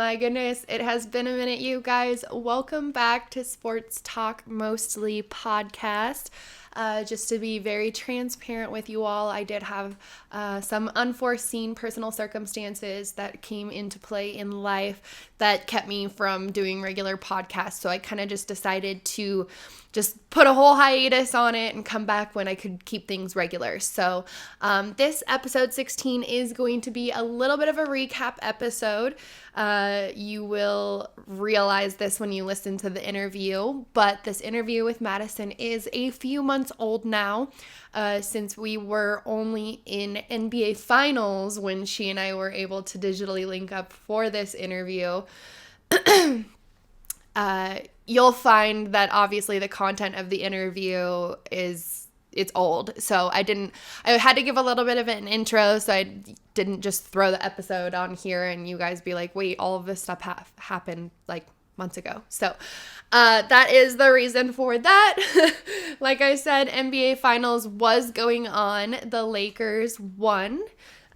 my goodness, it has been a minute, you guys. Welcome back to Sports Talk Mostly podcast. Just to be very transparent with you all, I did have some unforeseen personal circumstances that came into play in life that kept me from doing regular podcasts. So I kind of just decided to just put a whole hiatus on it and come back when I could keep things regular. So this episode 16 is going to be a little bit of a recap episode. You will realize this when you listen to the interview, but this interview with Madison is a few months old now, since we were only in NBA Finals when she and I were able to digitally link up for this interview. You'll find that obviously the content of the interview it's old. So I had to give a little bit of an intro, so I didn't just throw the episode on here and you guys be like, wait, all of this stuff happened like months ago. So that is the reason for that. Like I said, NBA Finals was going on. The Lakers won.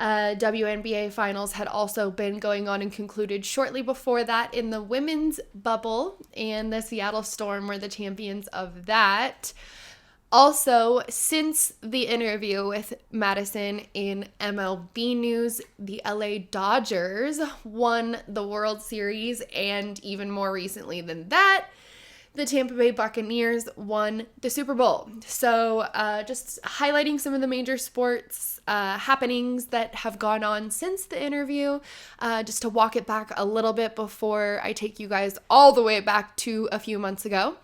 WNBA Finals had also been going on and concluded shortly before that in the women's bubble, and the Seattle Storm were the champions of that. Also, since the interview with Madison in MLB news, the LA Dodgers won the World Series, and even more recently than that, the Tampa Bay Buccaneers won the Super Bowl. So just highlighting some of the major sports happenings that have gone on since the interview, just to walk it back a little bit before I take you guys all the way back to a few months ago.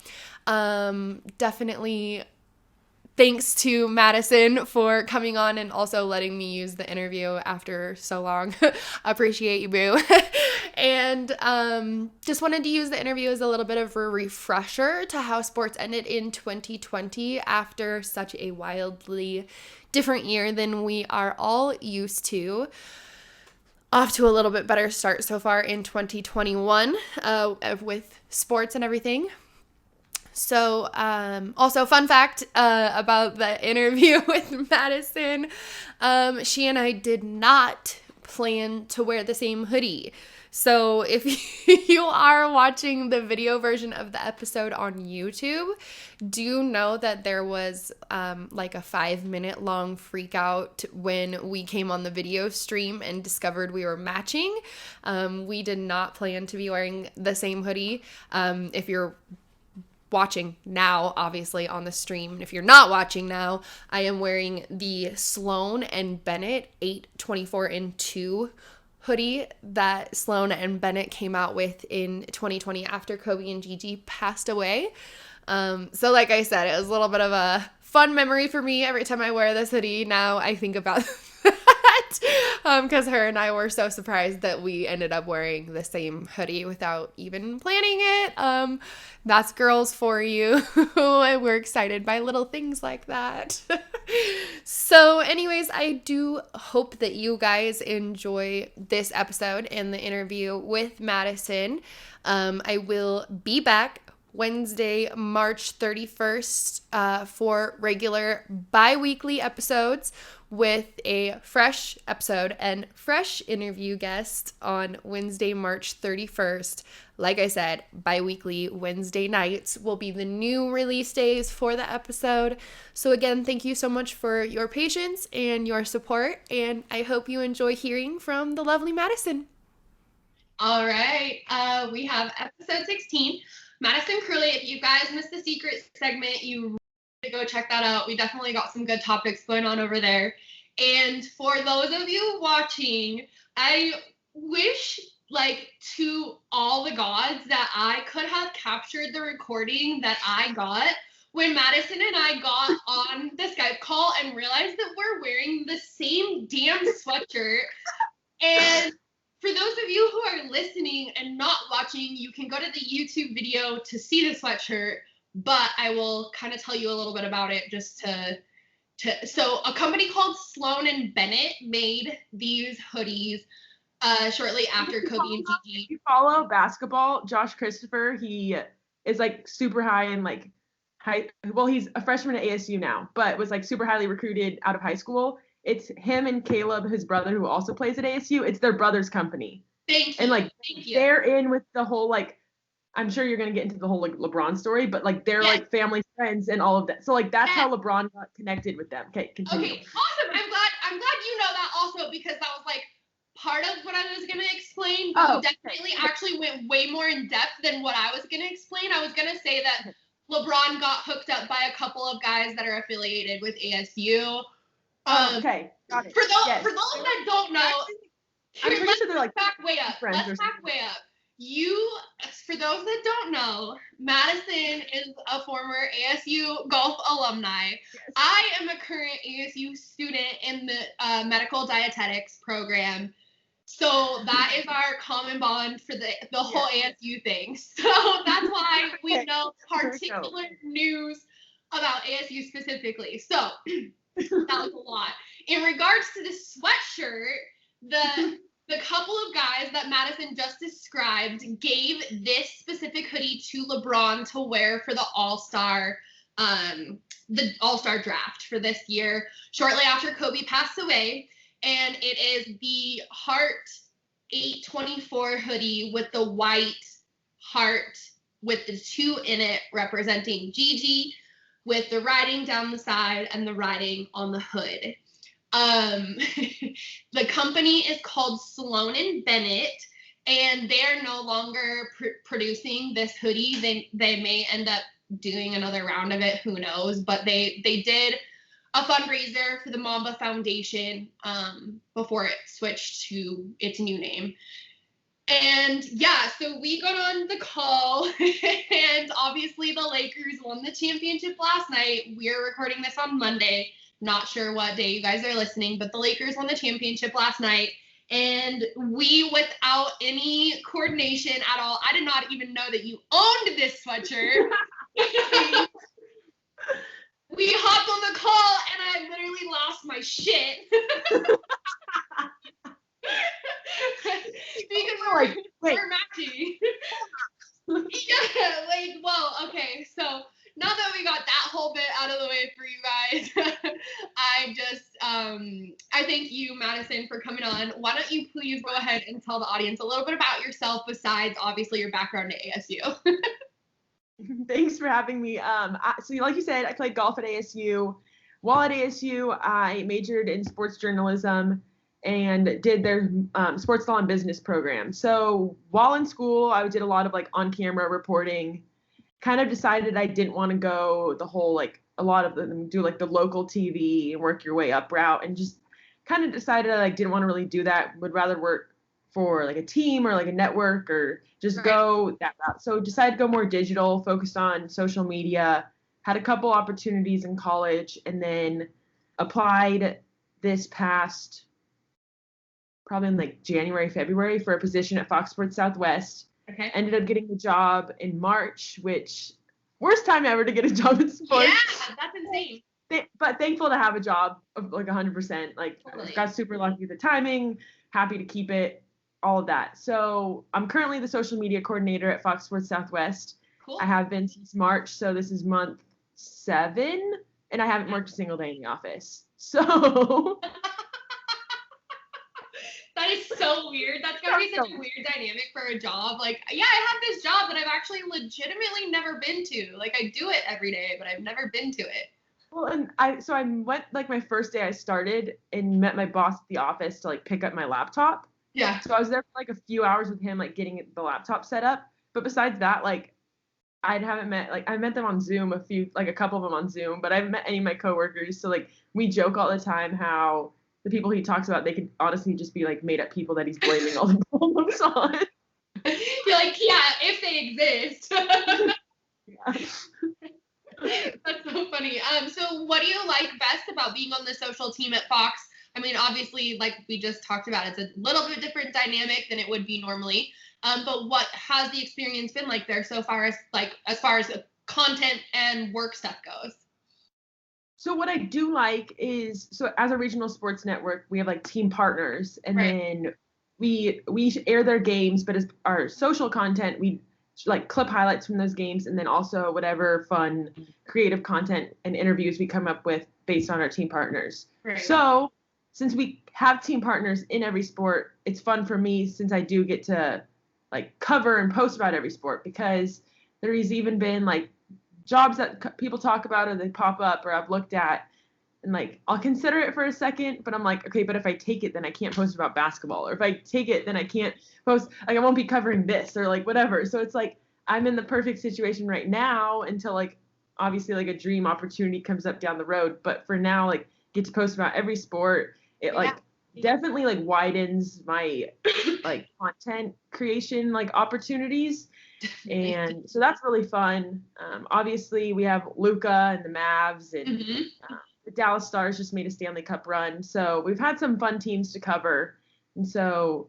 Definitely thanks to Madison for coming on and also letting me use the interview after so long. Appreciate you, boo. And just wanted to use the interview as a little bit of a refresher to how sports ended in 2020 after such a wildly different year than we are all used to. Off to a little bit better start so far in 2021 with sports and everything. So, also fun fact about the interview with Madison, she and I did not plan to wear the same hoodie. So if you are watching the video version of the episode on YouTube, do know that there was like a 5-minute long freak out when we came on the video stream and discovered we were matching. We did not plan to be wearing the same hoodie. If you're watching now, obviously, on the stream. And if you're not watching now, I am wearing the Sloan and Bennett 824-2 hoodie that Sloan and Bennett came out with in 2020 after Kobe and Gigi passed away. So like I said, it was a little bit of a fun memory for me every time I wear this hoodie. Now I think about that because her and I were so surprised that we ended up wearing the same hoodie without even planning it. That's girls for you. We're excited by little things like that. So anyways, I do hope that you guys enjoy this episode and the interview with Madison. I will be back Wednesday, March 31st for regular bi-weekly episodes with a fresh episode and fresh interview guest on Wednesday, March 31st. Like I said, bi-weekly Wednesday nights will be the new release days for the episode. So again, thank you so much for your patience and your support, and I hope you enjoy hearing from the lovely Madison. All right, we have episode 16. Madison Kerley. If you guys missed the secret segment, you really need to go check that out. We definitely got some good topics going on over there. And for those of you watching, I wish, to all the gods that I could have captured the recording that I got when Madison and I got on the Skype call and realized that we're wearing the same damn sweatshirt. And for those of you who are listening and not watching, you can go to the YouTube video to see the sweatshirt, but I will kind of tell you a little bit about it just so a company called Sloan and Bennett made these hoodies shortly after Kobe and Gigi. If you follow basketball, Josh Christopher, he is super high in he's a freshman at ASU now, but was super highly recruited out of high school. It's him and Caleb, his brother, who also plays at ASU. It's their brother's company. Thank you. And like Thank you. they're in with the whole like, I'm sure you're gonna get into the whole like LeBron story, but like they're like family friends and all of that. So like that's how LeBron got connected with them. Okay, continue. Okay, awesome. I'm glad you know that also, because that was like part of what I was gonna explain. But you definitely actually went way more in depth than what I was gonna explain. I was gonna say that LeBron got hooked up by a couple of guys that are affiliated with ASU. Okay, got it. For those that don't know, I'm pretty sure they're like back way up. Let's back way up. For those that don't know, Madison is a former ASU golf alumni. Yes. I am a current ASU student in the medical dietetics program. So that is our common bond for the whole ASU thing. So that's why we know particular news about ASU specifically. So that was a lot. In regards to the sweatshirt, the couple of guys that Madison just described gave this specific hoodie to LeBron to wear for the All-Star draft for this year, shortly after Kobe passed away. And it is the Heart 824 hoodie with the white heart with the 2 in it representing Gigi, with the writing down the side and the writing on the hood. The company is called Sloan and Bennett, and they're no longer producing this hoodie. They may end up doing another round of it, who knows, but they did a fundraiser for the Mamba Foundation before it switched to its new name. And yeah, so we got on the call, and obviously the Lakers won the championship last night. We're recording this on Monday. Not sure what day you guys are listening, but the Lakers won the championship last night. And we, without any coordination at all, I did not even know that you owned this sweatshirt. We hopped on the call, and I literally lost my shit. Because we're matching. Yeah, like, well, okay, so now that we got that whole bit out of the way for you guys, I thank you, Madison, for coming on. Why don't you please go ahead and tell the audience a little bit about yourself besides, obviously, your background at ASU. Thanks for having me. So like you said, I played golf at ASU. While at ASU, I majored in sports journalism and did their sports law and business program. So while in school, I did a lot of like on-camera reporting. Kind of decided I didn't want to go the whole like a lot of them do like the local TV and work your way up route, and just kind of decided I like didn't want to really do that. Would rather work for like a team or like a network or just go that route. So decided to go more digital, focused on social media, had a couple opportunities in college, and then applied this past probably in like January, February for a position at Fox Sports Southwest. Okay. Ended up getting the job in March, which worst time ever to get a job in sports. Yeah, that's insane. But thankful to have a job of like 100%. Like totally. Got super lucky with the timing, happy to keep it, all of that. So I'm currently the social media coordinator at Fox Sports Southwest. Cool. I have been since March, so this is month 7, and I haven't worked a single day in the office. So that is so weird. That's gotta be such a weird dynamic for a job. Like, yeah, I have this job that I've actually legitimately never been to. Like, I do it every day, but I've never been to it. Well, and I went like my first day I started and met my boss at the office to like pick up my laptop. Yeah. So I was there for like a few hours with him, like getting the laptop set up. But besides that, like I met them on Zoom a couple of them on Zoom, but I haven't met any of my coworkers. So like we joke all the time how the people he talks about, they could honestly just be like made up people that he's blaming all the problems on. You're like, yeah, if they exist. Yeah. That's so funny. So what do you like best about being on the social team at Fox? I mean, obviously, like we just talked about, it's a little bit different dynamic than it would be normally. But what has the experience been like there so far as far as content and work stuff goes? So what I do like is, so as a regional sports network, we have like team partners, and then we air their games, but as our social content, we like clip highlights from those games, and then also whatever fun creative content and interviews we come up with based on our team partners. So since we have team partners in every sport, it's fun for me since I do get to like cover and post about every sport, because there's even been like jobs that people talk about or they pop up or I've looked at, and like I'll consider it for a second, but I'm like, okay, but if I take it, then I can't post about basketball, or if I take it, then I can't post, like I won't be covering this or like whatever. So it's like I'm in the perfect situation right now until like obviously like a dream opportunity comes up down the road, but for now, like get to post about every sport. It like definitely like widens my like content creation like opportunities. And so that's really fun. Obviously we have Luca and the Mavs, and the Dallas Stars just made a Stanley Cup run. So we've had some fun teams to cover. And so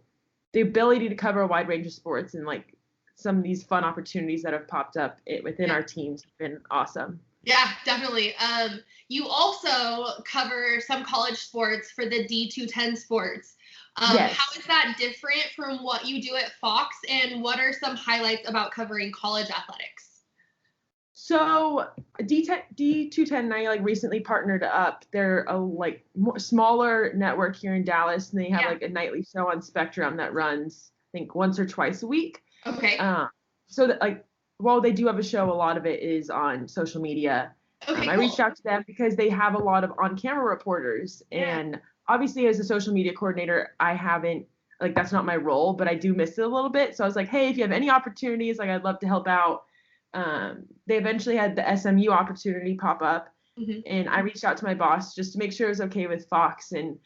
the ability to cover a wide range of sports and like some of these fun opportunities that have popped up within our teams have been awesome. Yeah, definitely. You also cover some college sports for the D210 sports. Yes. How is that different from what you do at Fox, and what are some highlights about covering college athletics? So D210 and I like recently partnered up. They're a like smaller network here in Dallas, and they have like a nightly show on Spectrum that runs I think once or twice a week. Okay. So that like while they do have a show, a lot of it is on social media. Okay, I reached out to them because they have a lot of on-camera reporters, and obviously as a social media coordinator, I haven't like that's not my role, but I do miss it a little bit. So I was like, hey, if you have any opportunities, like I'd love to help out. They eventually had the SMU opportunity pop up, and I reached out to my boss just to make sure it was okay with Fox. And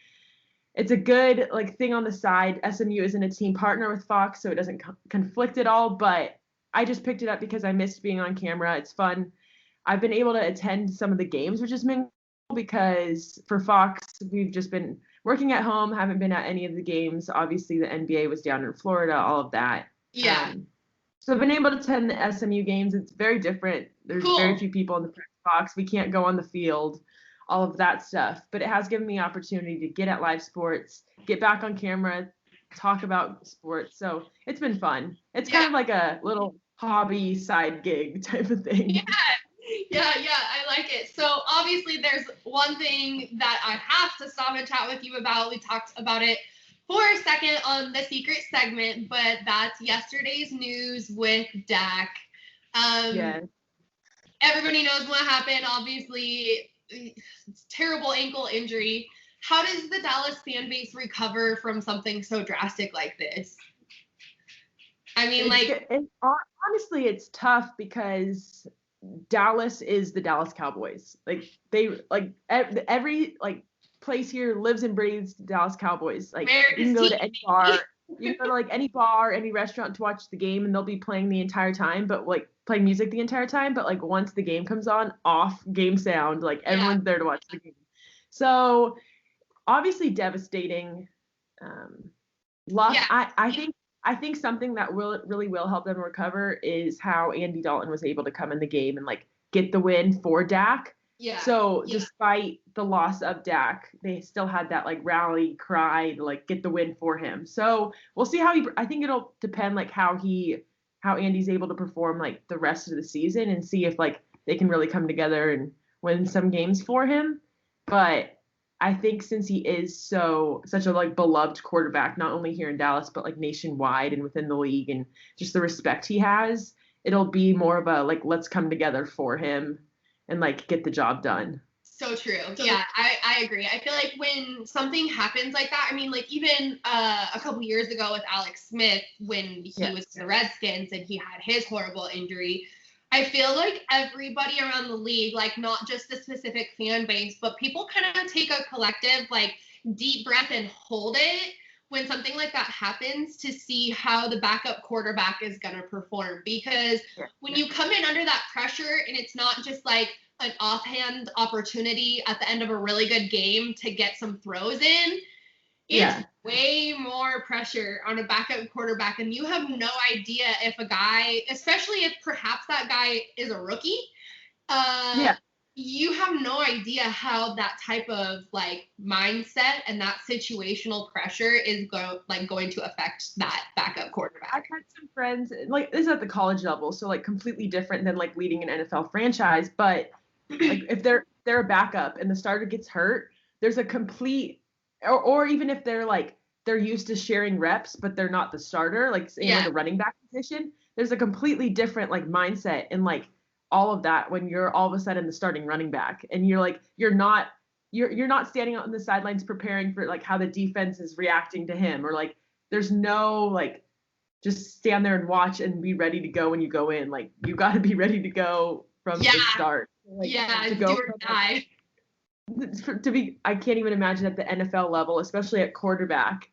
it's a good like thing on the side. SMU isn't a team partner with Fox, so it doesn't conflict at all. But I just picked it up because I missed being on camera. It's fun. I've been able to attend some of the games, which has been cool because for Fox, we've just been working at home, haven't been at any of the games. Obviously, the NBA was down in Florida, all of that. Yeah. So I've been able to attend the SMU games. It's very different. There's very few people in the press box. We can't go on the field, all of that stuff. But it has given me opportunity to get at live sports, get back on camera, talk about sports. So it's been fun. It's kind of like a little hobby side gig type of thing. Yeah, I like it. So obviously there's one thing that I have to stop and chat with you about. We talked about it for a second on the secret segment, but that's yesterday's news with Dak. Everybody knows what happened. Obviously, terrible ankle injury. How does the Dallas fan base recover from something so drastic like this? I mean, honestly, it's tough because Dallas is the Dallas Cowboys. Like they like every like place here lives and breathes Dallas Cowboys. Like you can go to any bar, you can go to like any bar, any restaurant to watch the game, and they'll be playing the entire time, but like playing music the entire time. But like once the game comes on, off game sound, like everyone's there to watch the game. So obviously devastating. Loss. I think something that really will help them recover is how Andy Dalton was able to come in the game and like get the win for Dak. So despite the loss of Dak, they still had that like rally cry to like get the win for him. So we'll see I think it'll depend like how Andy's able to perform like the rest of the season, and see if like they can really come together and win some games for him. But I think since he is such a like beloved quarterback, not only here in Dallas, but like nationwide and within the league, and just the respect he has, it'll be more of a like, let's come together for him and like get the job done. So true. Yeah, I agree. I feel like when something happens like that, I mean, like even a couple years ago with Alex Smith, when he was in the Redskins and he had his horrible injury, I feel like everybody around the league, like not just the specific fan base, but people kind of take a collective like deep breath and hold it when something like that happens to see how the backup quarterback is going to perform. Because when you come in under that pressure and it's not just like an offhand opportunity at the end of a really good game to get some throws in, it's way more pressure on a backup quarterback, and you have no idea if a guy, especially if perhaps that guy is a rookie, you have no idea how that type of like mindset and that situational pressure is going to affect that backup quarterback. I've had some friends, like this is at the college level, so like completely different than like leading an NFL franchise, but like if they're a backup and the starter gets hurt, there's a complete or even if they're used to sharing reps, but they're not the starter, like say like a running back position, there's a completely different like mindset and like all of that when you're all of a sudden the starting running back and you're not standing out on the sidelines preparing for like how the defense is reacting to him, or like there's no like just stand there and watch and be ready to go when you go in. Like you got to be ready to go from the start. Like, to go do or die. I can't even imagine at the NFL level, especially at quarterback,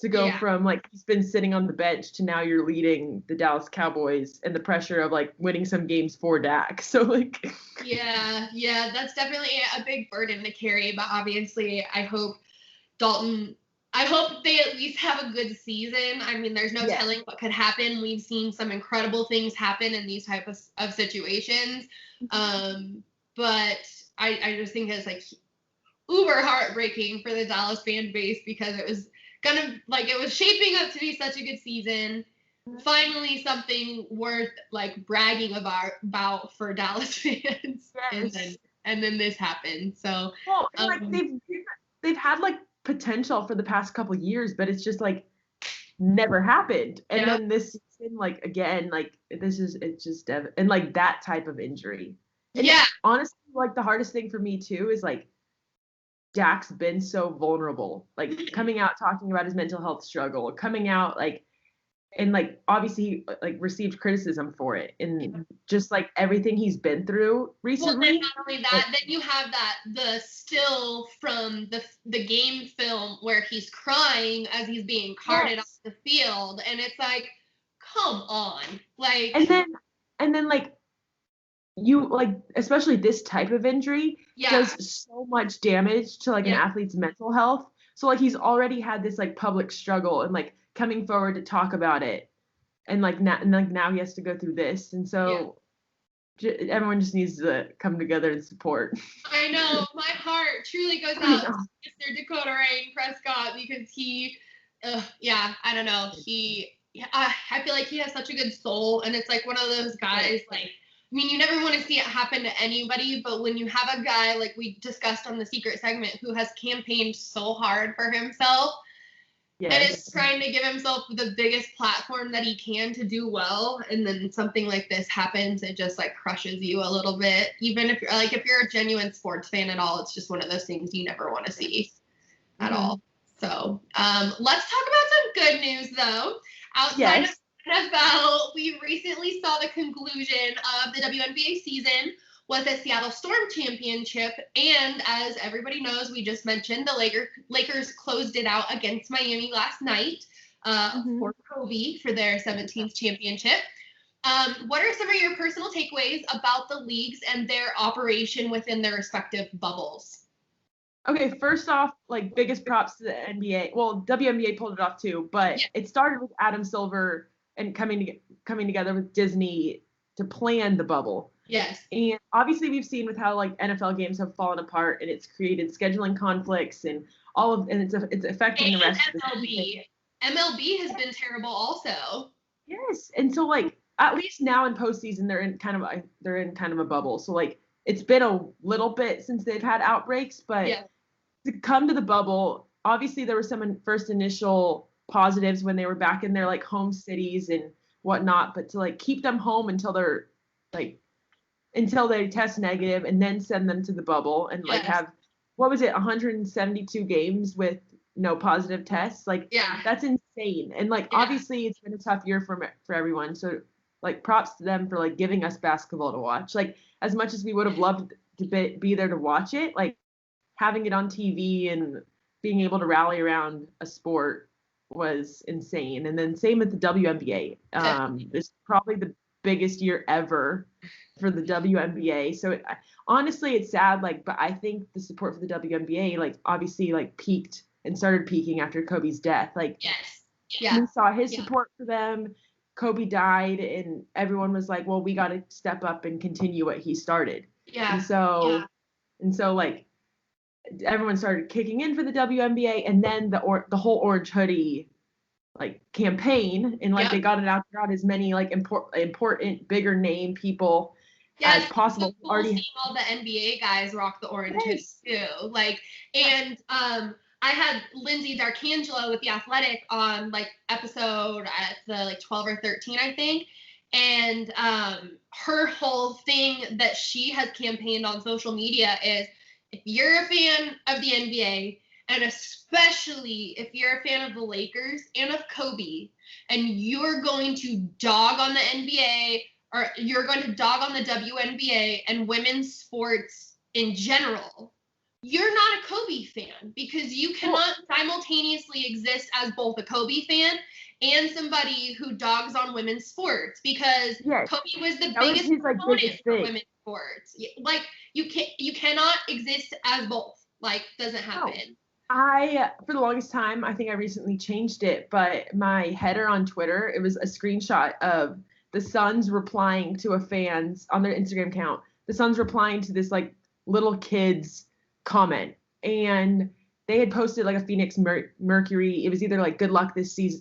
to go from like he's been sitting on the bench to now you're leading the Dallas Cowboys and the pressure of like winning some games for Dak. So like that's definitely a big burden to carry, but obviously I hope they at least have a good season. I mean, there's no telling what could happen. We've seen some incredible things happen in these type of situations. But I just think it's like uber heartbreaking for the Dallas fan base because it was it was shaping up to be such a good season. Finally, something worth like bragging about for Dallas fans, and then this happened. So like they've had like potential for the past couple years, but it's just like never happened. And then this season, like again, like it's just and like that type of injury. And honestly, like the hardest thing for me too is like Dak's been so vulnerable, like coming out talking about his mental health struggle, coming out like, and like obviously he like received criticism for it, and just like everything he's been through recently. Well, then not only that, then you have the still from the game film where he's crying as he's being carted off the field, and it's like, come on, like. And then like you like especially this type of injury does so much damage to like an athlete's mental health. So like he's already had this like public struggle and like coming forward to talk about it, and like now he has to go through this, and so everyone just needs to come together and support. I know, my heart truly goes out to Mr. Dakota Rain Prescott because I don't know, I feel like he has such a good soul, and it's like one of those guys like. I mean, you never want to see it happen to anybody, but when you have a guy like we discussed on the secret segment who has campaigned so hard for himself and is trying to give himself the biggest platform that he can to do well, and then something like this happens, it just like crushes you a little bit. Even if you're a genuine sports fan at all, it's just one of those things you never want to see at all. So let's talk about some good news though. Outside of NFL, we recently saw the conclusion of the WNBA season with a Seattle Storm championship, and as everybody knows, we just mentioned the Lakers closed it out against Miami last night for Kobe for their 17th championship. What are some of your personal takeaways about the leagues and their operation within their respective bubbles? Okay, first off, like biggest props to the NBA. Well, WNBA pulled it off too, but it started with Adam Silver and coming together with Disney to plan the bubble. Yes. And obviously we've seen with how like NFL games have fallen apart, and it's created scheduling conflicts and it's affecting the rest of the season. MLB has been terrible also. Yes. And so like at least now in postseason they're in kind of a bubble. So like it's been a little bit since they've had outbreaks, but to come to the bubble, obviously there were some first initial positives when they were back in their like home cities and whatnot, but to like keep them home until they test negative and then send them to the bubble and like have 172 games with no positive tests, like that's insane. And like obviously it's been a tough year for everyone, so like props to them for like giving us basketball to watch. Like as much as we would have loved to be there to watch it, like having it on TV and being able to rally around a sport was insane. And then same with the WNBA. It's probably the biggest year ever for the WNBA. So honestly, it's sad. Like, but I think the support for the WNBA, like, obviously, like, peaked and started peaking after Kobe's death. Like, we saw his support for them. Kobe died, and everyone was like, "Well, we got to step up and continue what he started." And so like everyone started kicking in for the WNBA, and then the whole Orange Hoodie like campaign, and like they got as many like important bigger name people as possible. Cool seeing all the NBA guys rock the Orange Hoodie too. Like, and I had Lindsay D'Arcangelo with The Athletic on like episode at the like 12 or 13, I think. And her whole thing that she has campaigned on social media is if you're a fan of the NBA, and especially if you're a fan of the Lakers and of Kobe, and you're going to dog on the NBA or you're going to dog on the WNBA and women's sports in general, you're not a Kobe fan because you cannot simultaneously exist as both a Kobe fan and somebody who dogs on women's sports because Kobe was the biggest proponent for women's sports. Like you cannot exist as both. Like doesn't happen. For the longest time, I think I recently changed it, but my header on Twitter, it was a screenshot of the Suns replying to a fan's on their Instagram account. The Suns replying to this like little kid's comment, and they had posted like a Phoenix Mercury. It was either like good luck this season,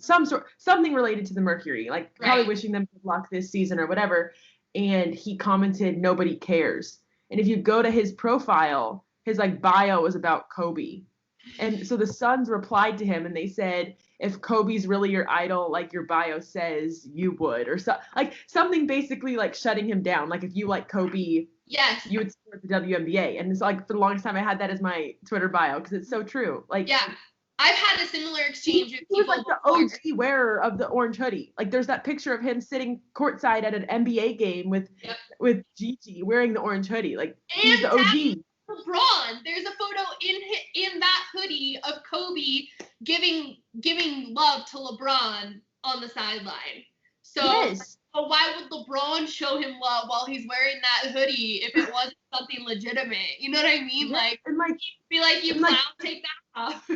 something related to the Mercury, like probably wishing them good luck this season or whatever. And he commented, "Nobody cares." And if you go to his profile, his like bio was about Kobe. And so the Suns replied to him and they said, if Kobe's really your idol, like your bio says, you would, or so, like something basically like shutting him down. Like if you like Kobe, yes, you would support the WNBA. And it's like for the longest time I had that as my Twitter bio because it's so true. Like yeah, I've had a similar exchange with people. He was like the OG wearer of the orange hoodie. Like there's that picture of him sitting courtside at an NBA game with Gigi wearing the orange hoodie. Like he's the OG. LeBron, there's a photo in that hoodie of Kobe giving love to LeBron on the sideline. So, so why would LeBron show him love while he's wearing that hoodie if it wasn't something legitimate? You know what I mean? Like, and like be like, you clown, take that off.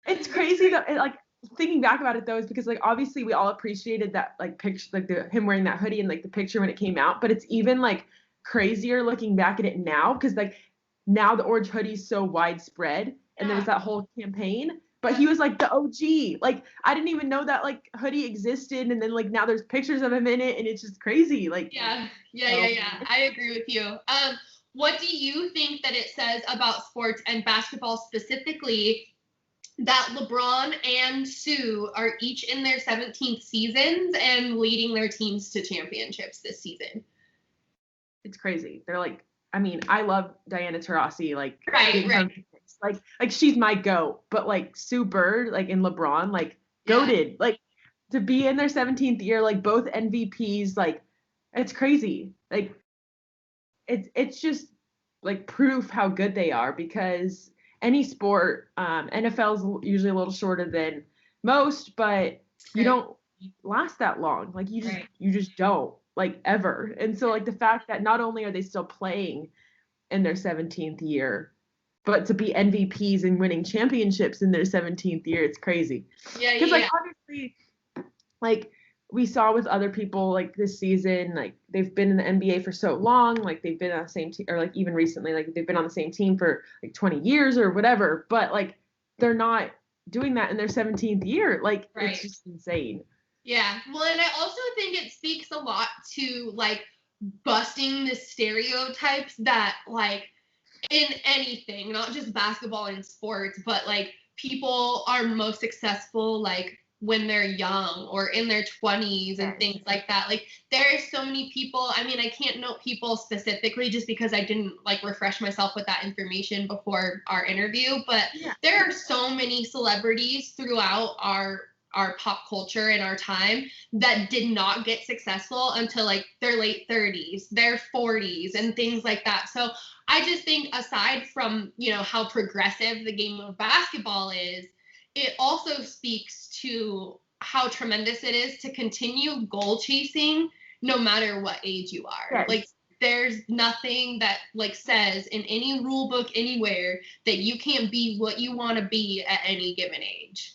It's crazy that like thinking back about it though is because like obviously we all appreciated that like picture, like him wearing that hoodie and like the picture when it came out, but it's even like crazier looking back at it now because like now the orange hoodie is so widespread and there was that whole campaign, but he was like the OG. Like I didn't even know that like hoodie existed, and then like now there's pictures of him in it, and it's just crazy. Like yeah. I agree with you. What do you think that it says about sports and basketball specifically that LeBron and Sue are each in their 17th seasons and leading their teams to championships this season? It's crazy. They're like, I mean, I love Diana Taurasi, like, like she's my GOAT, but like Sue Bird, like in LeBron, like goated, like to be in their 17th year, like both MVPs, like it's crazy. Like it's just like proof how good they are because any sport, NFL's usually a little shorter than most, but you don't last that long. Like you just don't. Like ever. And so like the fact that not only are they still playing in their 17th year, but to be MVPs and winning championships in their 17th year, it's crazy. Yeah. Because like obviously, like we saw with other people like this season, like they've been in the NBA for so long, like they've been on the same team, or like even recently, like they've been on the same team for like 20 years or whatever, but like they're not doing that in their 17th year. Like it's just insane. Yeah. Well, and I also think it speaks a lot to like busting the stereotypes that like in anything, not just basketball and sports, but like people are most successful like when they're young or in their 20s and things like that. Like there are so many people, I mean, I can't note people specifically just because I didn't like refresh myself with that information before our interview, but there are so many celebrities throughout our pop culture in our time that did not get successful until like their late 30s, their 40s and things like that. So I just think aside from, you know, how progressive the game of basketball is, it also speaks to how tremendous it is to continue goal chasing no matter what age you are. Like there's nothing that like says in any rule book anywhere that you can't be what you want to be at any given age.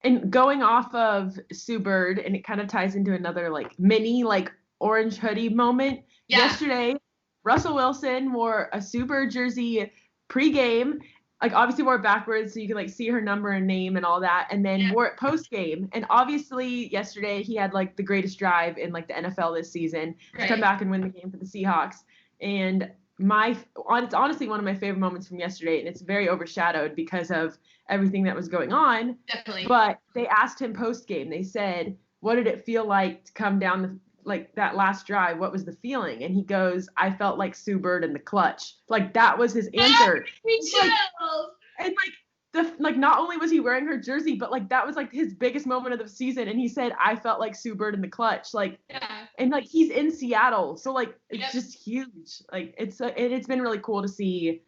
And going off of Sue Bird, and it kind of ties into another like mini like orange hoodie moment. Yesterday, Russell Wilson wore a Sue Bird jersey pregame, like obviously wore it backwards so you could like see her number and name and all that, and then wore it postgame. And obviously yesterday he had like the greatest drive in like the NFL this season to come back and win the game for the Seahawks. And it's honestly one of my favorite moments from yesterday, and it's very overshadowed because of everything that was going on. Definitely. But they asked him post game. They said, "What did it feel like to come down like that last drive? What was the feeling?" And he goes, "I felt like Sue Bird in the clutch." Like that was his answer. And not only was he wearing her jersey, but like that was like his biggest moment of the season, and he said, "I felt like Sue Bird in the clutch." Like, and like he's in Seattle, so like it's just huge. Like it's been really cool to see.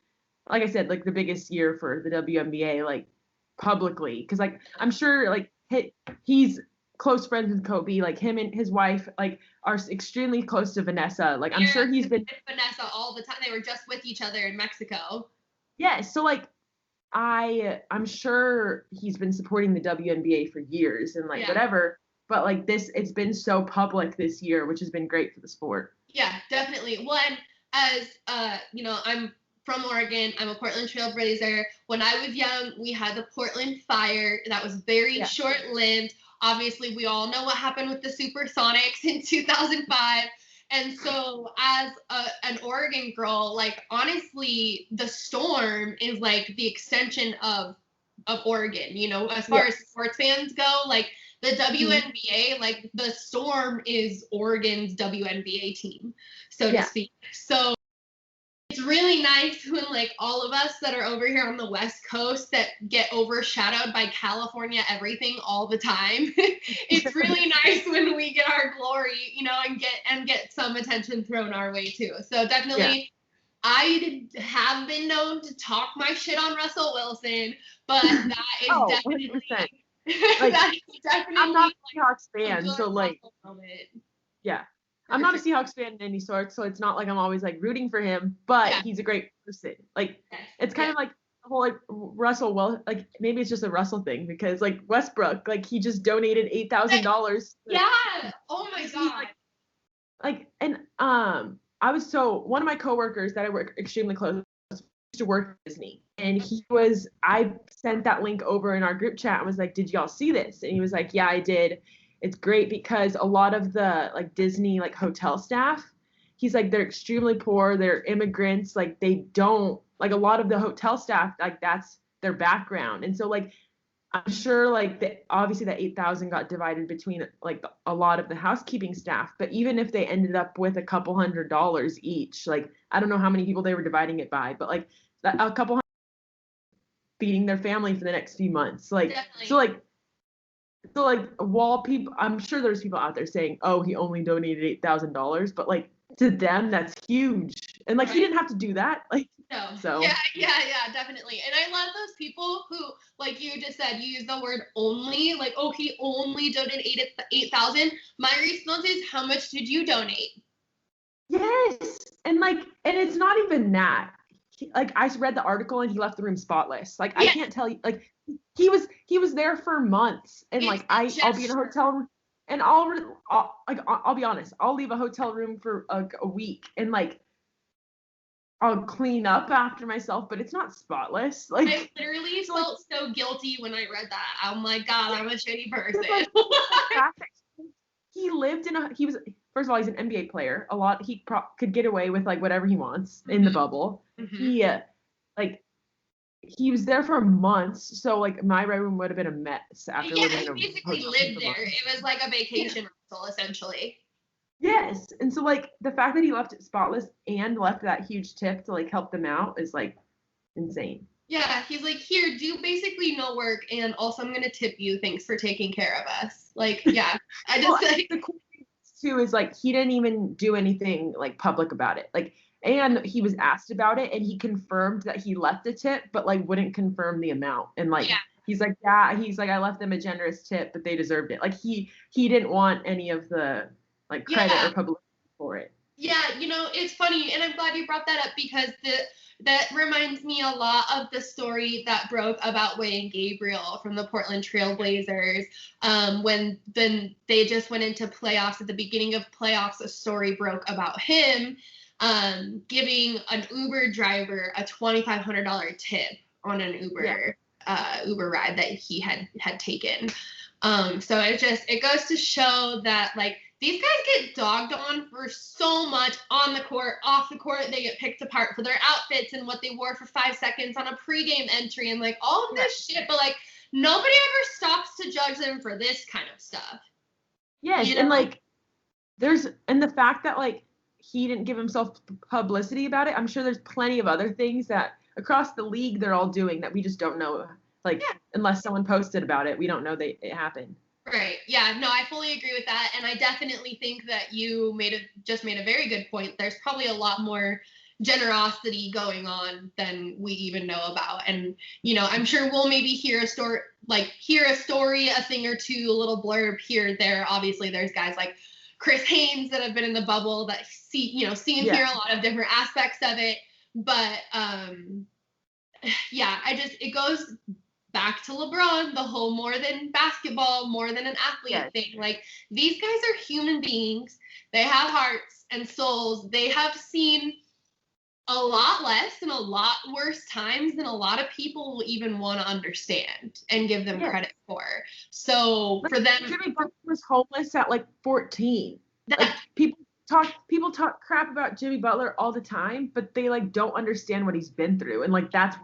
Like I said, like the biggest year for the WNBA, like publicly, because like I'm sure like he's close friends with Kobe. Like him and his wife like are extremely close to Vanessa. Like I'm sure he's been with Vanessa all the time. They were just with each other in Mexico. Yes, so like I'm sure he's been supporting the WNBA for years and like whatever, but like it's been so public this year, which has been great for the sport. Yeah, definitely. Well, and as I'm from Oregon. I'm a Portland Trailblazer. When I was young, we had the Portland Fire. That was very short-lived. Obviously, we all know what happened with the Supersonics in 2005. And so as an Oregon girl, like, honestly, the Storm is like the extension of Oregon, as far as sports fans go. Like, the WNBA, like, the Storm is Oregon's WNBA team, so to speak. So it's really nice when, like, all of us that are over here on the West Coast that get overshadowed by California everything all the time. It's really nice when we get our glory, and get some attention thrown our way too. So definitely, I have been known to talk my shit on Russell Wilson, but that is definitely 100%. Like, that is definitely. I'm not a Seahawks fan, so like, I'm not a Seahawks fan in any sort, so it's not like I'm always like rooting for him, but he's a great person. Like, it's kind of like the whole like Russell, like maybe it's just a Russell thing because like Westbrook, like he just donated $8,000. Yeah. Oh my God. And one of my coworkers that I work extremely close used to work at Disney, and I sent that link over in our group chat and was like, "Did y'all see this?" And he was like, "Yeah, I did. It's great because a lot of the like Disney like hotel staff, he's like, they're extremely poor, they're immigrants, like they don't like a lot of the hotel staff, like that's their background." And so like I'm sure like obviously that 8,000 got divided between like a lot of the housekeeping staff, but even if they ended up with a couple $100 each, like I don't know how many people they were dividing it by, but like a couple hundred feeding their family for the next few months. Like Definitely. So while people, I'm sure there's people out there saying, "Oh, he only donated $8,000," but like to them, that's huge. And like he didn't have to do that. Like no. So. Yeah, definitely. And I love those people who, like you just said, you use the word only. Like, oh, he only donated 8,000. My response is, how much did you donate? Yes, and it's not even that. Like I read the article and he left the room spotless. Like I can't tell you, like he was there for months, and like I'll be in a hotel room, and I'll be honest, I'll leave a hotel room for a week, and like I'll clean up after myself, but it's not spotless. Like I literally felt so guilty when I read that. I'm like, God, I'm a shitty person. He lived first of all, he's an NBA player. He could get away with like whatever he wants in the bubble. He he was there for months, so like my room would have been a mess after living in a basically lived there. It was like a vacation rental essentially. Yes, and so like the fact that he left it spotless and left that huge tip to like help them out is like insane. Yeah, he's like, here, do basically no work, and also I'm gonna tip you. Thanks for taking care of us. Like, yeah, I just the cool thing too is like he didn't even do anything like public about it. Like, and he was asked about it, and he confirmed that he left a tip, but like wouldn't confirm the amount. And like he's like, I left them a generous tip, but they deserved it. Like he didn't want any of the like credit or publicity for it. Yeah, it's funny, and I'm glad you brought that up because that reminds me a lot of the story that broke about Wayne Gabriel from the Portland Trailblazers. When then they just went into playoffs. At the beginning of playoffs, a story broke about him giving an Uber driver a $2,500 tip on an Uber ride that he had taken. So it goes to show that like these guys get dogged on for so much on the court, off the court. They get picked apart for their outfits and what they wore for 5 seconds on a pregame entry and like all of this shit. But like nobody ever stops to judge them for this kind of stuff. Yes, and like and the fact that like he didn't give himself publicity about it, I'm sure there's plenty of other things that across the league they're all doing that we just don't know. Like unless someone posted about it, we don't know that it happened. Right. Yeah. No, I fully agree with that, and I definitely think that you just made a very good point. There's probably a lot more generosity going on than we even know about, and I'm sure we'll maybe hear a story, a thing or two, a little blurb here or there. Obviously, there's guys like Chris Haynes that have been in the bubble that see and hear a lot of different aspects of it, but it goes back to LeBron, the whole more than basketball, more than an athlete thing. Like, these guys are human beings. They have hearts and souls. They have seen a lot less and a lot worse times than a lot of people will even want to understand and give them credit for. So for them, Jimmy Butler was homeless at like 14. Like, people talk crap about Jimmy Butler all the time, but they like don't understand what he's been through, and like that's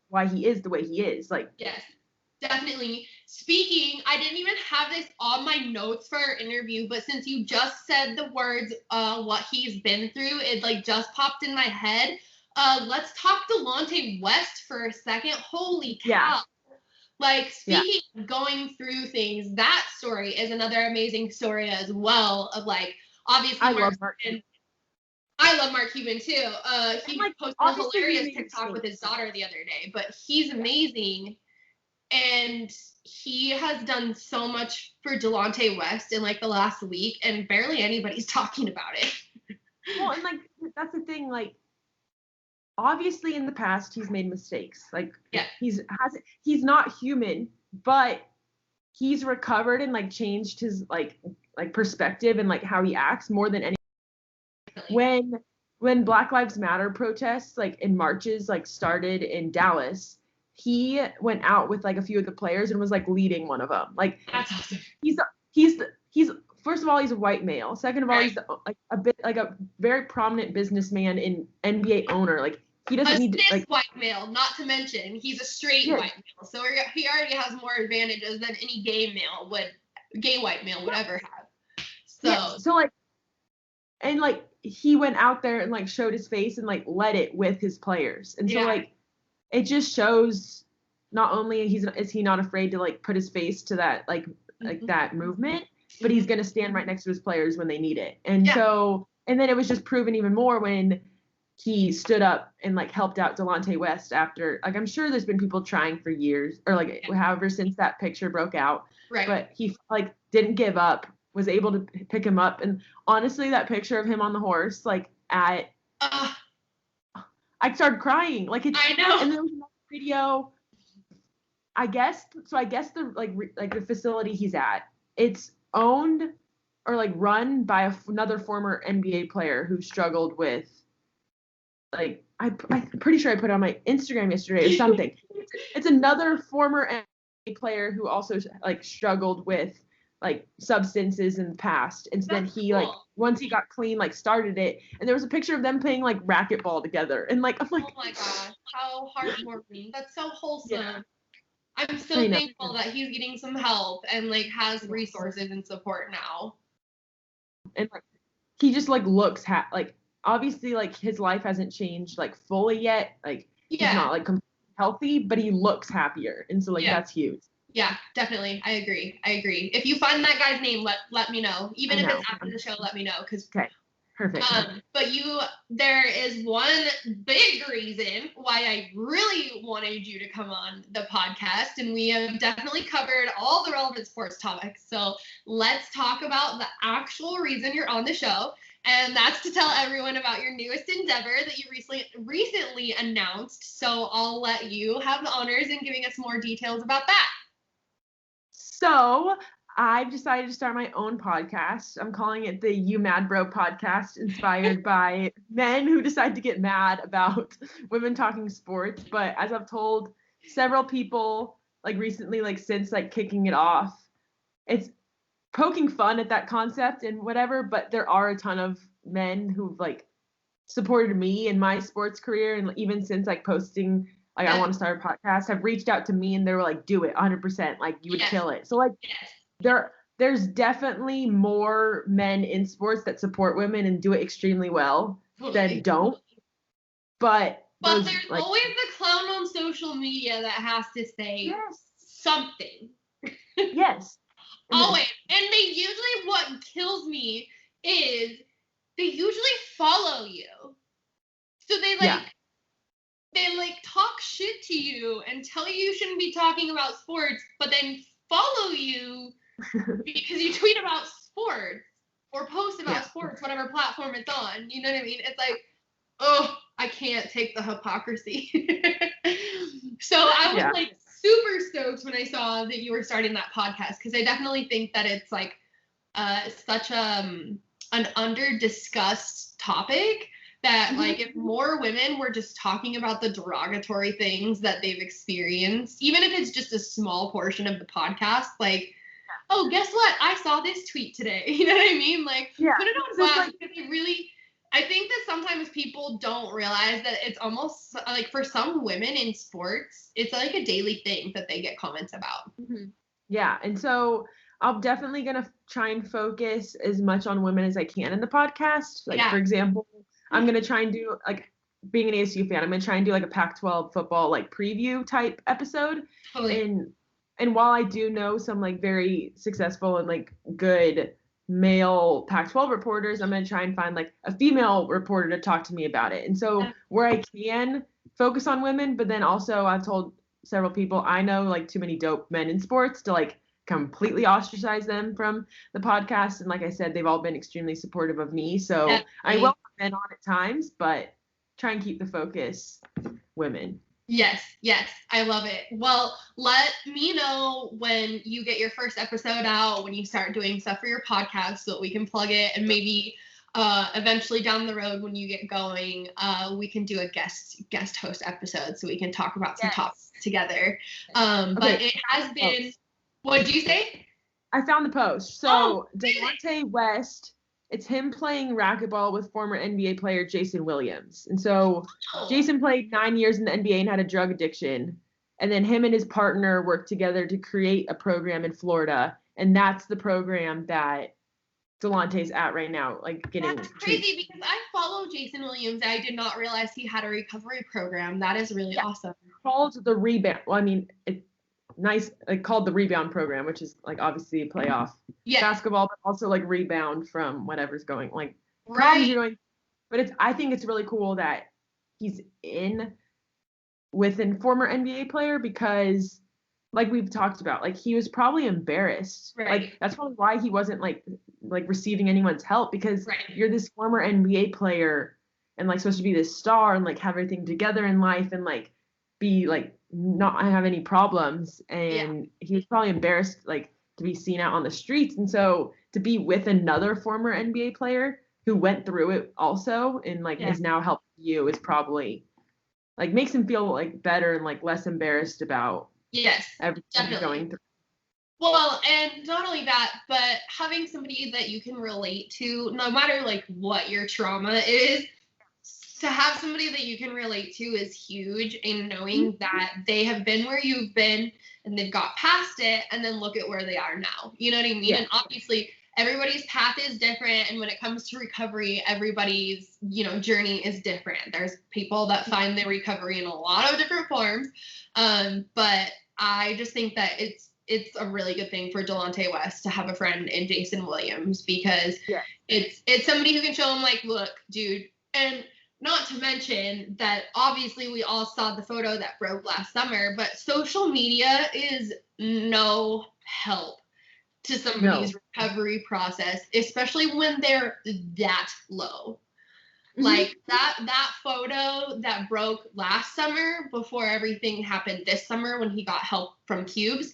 why he is the way he is. Like, yes, definitely. Speaking, I didn't even have this on my notes for our interview, but since you just said the words what he's been through, it like just popped in my head. Let's talk Delonte West for a second. Holy cow. Yeah. Like, speaking of going through things, that story is another amazing story as well, of like, obviously, I love Mark Cuban too. He posted a hilarious TikTok with his daughter the other day, but he's amazing, and he has done so much for Delonte West in like the last week, and barely anybody's talking about it. Well, and like that's the thing, like obviously in the past he's made mistakes. Like he's not human, but he's recovered and like changed his like perspective and like how he acts more than any. When Black Lives Matter protests like in marches like started in Dallas, he went out with like a few of the players and was like leading one of them. Like, that's awesome. He's first of all, he's a white male. Second of all, he's like a very prominent businessman and NBA owner. Like, he doesn't need to like white male. Not to mention he's a straight white male, so he already has more advantages than any gay white male would ever have. So like, and like he went out there and like showed his face and like led it with his players, and so like it just shows not only is he not afraid to like put his face to that like that movement, but he's gonna stand right next to his players when they need it. And so, and then it was just proven even more when he stood up and like helped out Delonte West after, like, I'm sure there's been people trying for years or like however since that picture broke out, but he like didn't give up, was able to pick him up. And honestly, that picture of him on the horse, like I started crying. Like, it's, I know. And there was another video, I guess the the facility he's at, it's owned or like run by another former NBA player who struggled with, like, I'm pretty sure I put it on my Instagram yesterday or something. It's another former NBA player who also like struggled with like substances in the past, and so then he like once he got clean, like started it, and there was a picture of them playing like racquetball together, and like I'm like, oh my gosh, how heartwarming. That's so wholesome. I'm so thankful that he's getting some help and like has resources and support now. And like he just like looks like obviously like his life hasn't changed like fully yet, like he's not like completely healthy, but he looks happier, and so like that's huge. Yeah, definitely. I agree. If you find that guy's name, let me know. Even if it's after the show, let me know. Okay, perfect. But there is one big reason why I really wanted you to come on the podcast, and we have definitely covered all the relevant sports topics. So let's talk about the actual reason you're on the show, and that's to tell everyone about your newest endeavor that you recently announced. So I'll let you have the honors in giving us more details about that. So I've decided to start my own podcast. I'm calling it the You Mad Bro podcast, inspired by men who decide to get mad about women talking sports. But as I've told several people, like recently, like since like kicking it off, poking fun at that concept and whatever, but there are a ton of men who've like supported me in my sports career, and even since like posting like I want to start a podcast, have reached out to me and they were like, do it 100%, like you would kill it. So like there's definitely more men in sports that support women and do it extremely well than don't. But there's always the clown on social media that has to say something. Yes. Always. And they usually, what kills me is they usually follow you. So they talk shit to you and tell you shouldn't be talking about sports, but then follow you because you tweet about sports or post about sports, whatever platform it's on. You know what I mean? It's like, oh, I can't take the hypocrisy. So I was like super stoked when I saw that you were starting that podcast, because I definitely think that it's like such an under discussed topic that like if more women were just talking about the derogatory things that they've experienced, even if it's just a small portion of the podcast, like, oh, guess what? I saw this tweet today. You know what I mean? Like, put it on blast, because it really, I think that sometimes people don't realize that it's almost like for some women in sports, it's like a daily thing that they get comments about. Yeah. And so I'm definitely going to try and focus as much on women as I can in the podcast. Like, for example, I'm going to try and do, like, being an ASU fan, I'm going to try and do like a Pac-12 football, like preview type episode. Totally. And while I do know some like very successful and like good male Pac-12 reporters, I'm going to try and find like a female reporter to talk to me about it. And so where I can focus on women, but then also I've told several people I know like too many dope men in sports to like completely ostracize them from the podcast. And like I said, they've all been extremely supportive of me. So I will men on at times, but try and keep the focus women. Yes, I love it. Well, let me know when you get your first episode out, when you start doing stuff for your podcast so that we can plug it, and maybe eventually down the road when you get going, we can do a guest host episode so we can talk about some topics together. But it has been, what did you say? I found the post. So Delonte West, it's him playing racquetball with former NBA player Jason Williams. And so Jason played 9 years in the NBA and had a drug addiction. And then him and his partner worked together to create a program in Florida. And that's the program that Delonte's at right now. Like getting That's crazy because I follow Jason Williams. I did not realize he had a recovery program. That is really awesome. Called the Rebound. Well, I mean, it's nice, like called the Rebound program, which is like obviously a playoff basketball, but also like rebound from whatever's going, like problems you're doing. But I think it's really cool that he's in with a former NBA player, because like we've talked about, like he was probably embarrassed. Like that's probably why he wasn't like receiving anyone's help, because you're this former NBA player and like supposed to be this star and like have everything together in life and like be like not have any problems, and he was probably embarrassed like to be seen out on the streets. And so to be with another former NBA player who went through it also and like is now helping you is probably like makes him feel like better and like less embarrassed about everything he's going through. Well, and not only that, but having somebody that you can relate to, no matter like what your trauma is, to have somebody that you can relate to is huge, and knowing that they have been where you've been and they've got past it and then look at where they are now. You know what I mean? And obviously everybody's path is different, and when it comes to recovery, everybody's, journey is different. There's people that find their recovery in a lot of different forms. But I just think that it's a really good thing for Delonte West to have a friend in Jason Williams, because it's somebody who can show him like, look, dude, and not to mention that obviously we all saw the photo that broke last summer, but social media is no help to somebody's recovery process, especially when they're that low. Like that photo that broke last summer before everything happened this summer when he got help from Cubes,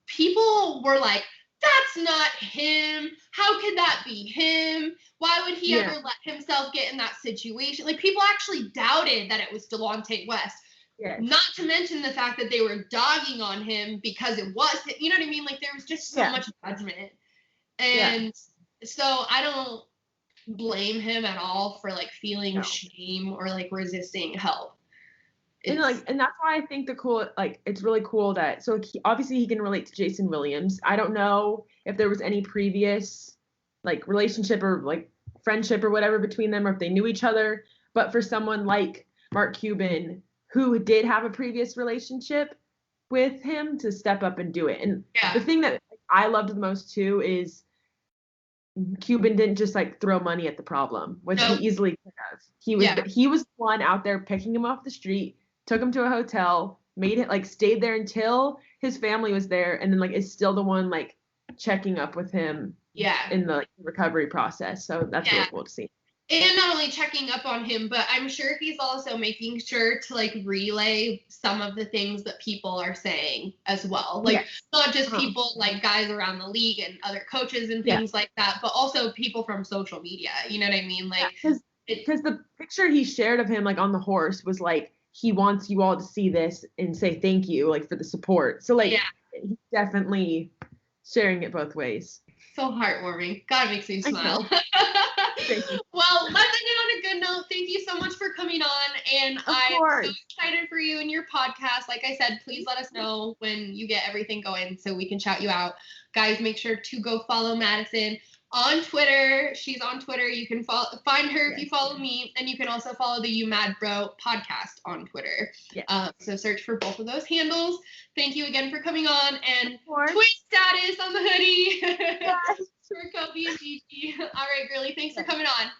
people were like, that's not him. How could that be him? Why would he ever let himself get in that situation? Like, people actually doubted that it was Delonte West. Yes. Not to mention the fact that they were dogging on him because it was, you know what I mean? Like there was just so much judgment. And so I don't blame him at all for like feeling shame or like resisting help. And that's why I think it's really cool that, so obviously he can relate to Jason Williams. I don't know if there was any previous like relationship or like friendship or whatever between them, or if they knew each other. But for someone like Mark Cuban, who did have a previous relationship with him, to step up and do it. And the thing that I loved the most too is Cuban didn't just like throw money at the problem, which he easily could have. He was the one out there picking him off the street, took him to a hotel, made it like stayed there until his family was there, and then like is still the one like checking up with him in the recovery process. So that's really cool to see. And not only checking up on him, but I'm sure he's also making sure to like relay some of the things that people are saying as well. Like not just people like guys around the league and other coaches and things like that, but also people from social media. You know what I mean? Like because the picture he shared of him like on the horse was like, he wants you all to see this and say thank you like for the support. So like he's definitely sharing it both ways. So heartwarming. God, it makes me smile. Well, let's end it on a good note. Thank you so much for coming on. And I'm so excited for you and your podcast. Like I said, please let us know when you get everything going so we can shout you out. Guys, make sure to go follow Madison on Twitter. She's on Twitter. You can find her if you follow me. And you can also follow the You Mad Bro podcast on Twitter. So search for both of those handles. Thank you again for coming on. And tweet status on the hoodie. For Kobe and Gigi. All right, girly. Thanks for coming on.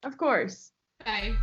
Of course. Bye.